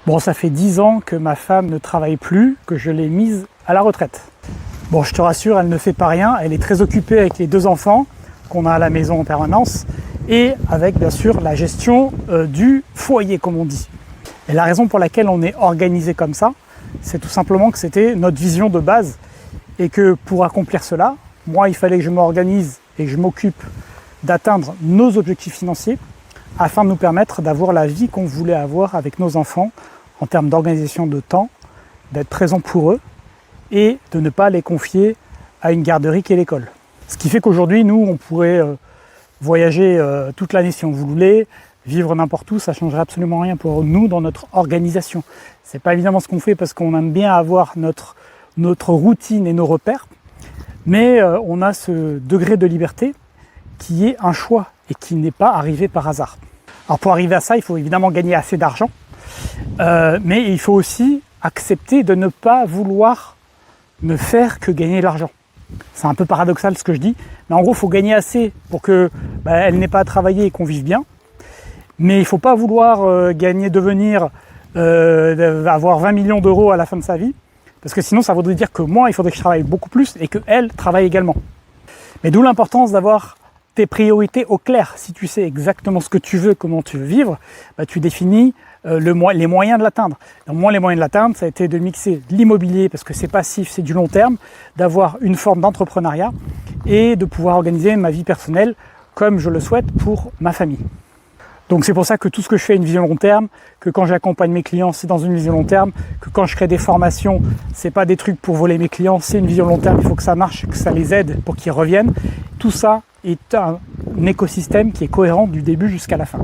Bon, ça fait 10 ans que ma femme ne travaille plus, que je l'ai mise à la retraite. Bon, je te rassure, elle ne fait pas rien, elle est très occupée avec les 2 enfants qu'on a à la maison en permanence et avec bien sûr la gestion du foyer, comme on dit. Et la raison pour laquelle on est organisé comme ça, c'est tout simplement que c'était notre vision de base et que pour accomplir cela, moi il fallait que je m'organise et que je m'occupe d'atteindre nos objectifs financiers afin de nous permettre d'avoir la vie qu'on voulait avoir avec nos enfants en termes d'organisation de temps, d'être présent pour eux et de ne pas les confier à une garderie qu'est l'école. Ce qui fait qu'aujourd'hui, nous, on pourrait voyager toute l'année si on voulait, vivre n'importe où, ça ne changerait absolument rien pour nous dans notre organisation. C'est pas évidemment ce qu'on fait parce qu'on aime bien avoir notre routine et nos repères, mais on a ce degré de liberté qui est un choix et qui n'est pas arrivé par hasard. Alors pour arriver à ça, il faut évidemment gagner assez d'argent, mais il faut aussi accepter de ne pas vouloir ne faire que gagner de l'argent. C'est un peu paradoxal ce que je dis, mais en gros, il faut gagner assez pour que elle n'ait pas à travailler et qu'on vive bien. Mais il ne faut pas vouloir avoir 20 millions d'euros à la fin de sa vie, parce que sinon ça voudrait dire que moi, il faudrait que je travaille beaucoup plus et qu'elle travaille également. Mais d'où l'importance d'avoir tes priorités au clair. Si tu sais exactement ce que tu veux, comment tu veux vivre, tu définis les moyens de l'atteindre. Donc moi, les moyens de l'atteindre, ça a été de mixer l'immobilier, parce que c'est passif, c'est du long terme, d'avoir une forme d'entrepreneuriat et de pouvoir organiser ma vie personnelle comme je le souhaite pour ma famille. Donc c'est pour ça que tout ce que je fais est une vision long terme, que quand j'accompagne mes clients, c'est dans une vision long terme, que quand je crée des formations, c'est pas des trucs pour voler mes clients, c'est une vision long terme, il faut que ça marche, que ça les aide pour qu'ils reviennent. Tout ça est un écosystème qui est cohérent du début jusqu'à la fin.